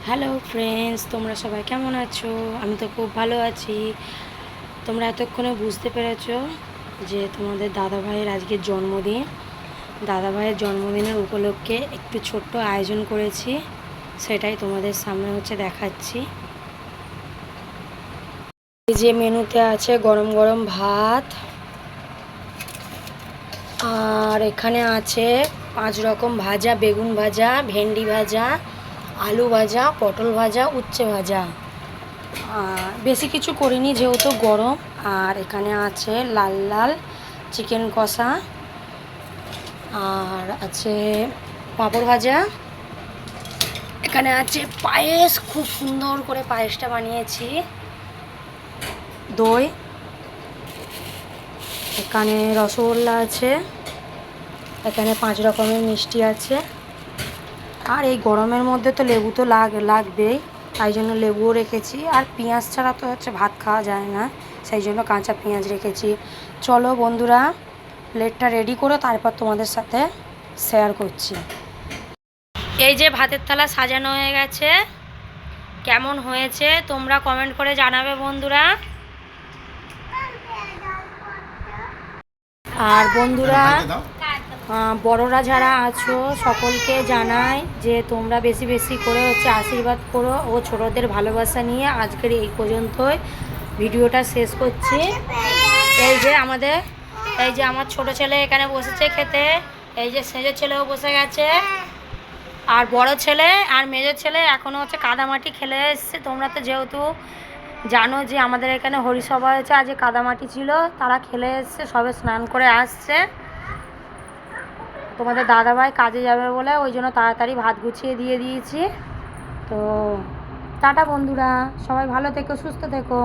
Hello friends, তোমরা সবাই কেমন আছো? আমি তো খুব ভালো আছি। তোমরা এতক্ষণে বুঝতে পেরেছো যে তোমাদের দাদাভাইয়ের আজকে জন্মদিন। দাদাভাইয়ের জন্মদিনের উপলক্ষে একটু ছোট্ট আয়োজন করেছি, সেটাই তোমাদের সামনে দেখাচ্ছি। এই যে মেনুতে আছে গরম গরম ভাত, আর এখানে আছে 5 রকম ভাজা, বেগুন ভাজা, ভেন্ডি ভাজা, আলু ভাজা, পটল ভাজা, উচ্ছে ভাজা। বেশি কিছু করিনি যেহেতু গরম। আর এখানে আছে লাল লাল চিকেন কষা, আর আছে পাঁপড় ভাজা। এখানে আছে পায়েস, খুব সুন্দর করে পায়েসটা বানিয়েছি, দই, এখানে রসগোল্লা আছে, এখানে 5 রকমের মিষ্টি আছে। আর এই গরমের মধ্যে তো লেবু তো লাগবেই, তাই জন্য লেবুও রেখেছি। আর পেঁয়াজ ছাড়া তো ভাত খাওয়া যায় না, সেই জন্য কাঁচা পেঁয়াজ রেখেছি। চলো বন্ধুরা, প্লেটটা রেডি করো, তারপর তোমাদের সাথে শেয়ার করছি। এই যে ভাতের থালা সাজানো হয়ে গেছে, কেমন হয়েছে তোমরা কমেন্ট করে জানাবে বন্ধুরা। আর বন্ধুরা, বড়রা যারা আছো সকলকে জানাই যে তোমরা বেশি বেশি করে আশীর্বাদ করো ও ছোটদের ভালোবাসা নিয়ে আজকের এই পর্যন্তই ভিডিওটা শেষ করছি। এই যে আমার ছোট ছেলে এখানে বসেছে খেতে, এই যে সেজের ছেলেও বসে গেছে, আর বড় ছেলে আর মেজর ছেলে এখনও কাদামাটি খেলে এসছে। তোমরা তো যেহেতু জানো যে আমাদের এখানে হরিসভা হয়েছে, আজ কাদামাটি ছিল, তারা খেলে এসছে, সবে স্নান করে আসছে। তোমাদের দাদাভাই কাজে যাবে বলে ওই জন্য তাড়াতাড়ি ভাত গুছিয়ে দিয়ে দিয়েছি। তো টাটা বন্ধুরা, সবাই ভালো থেকো, সুস্থ থেকো।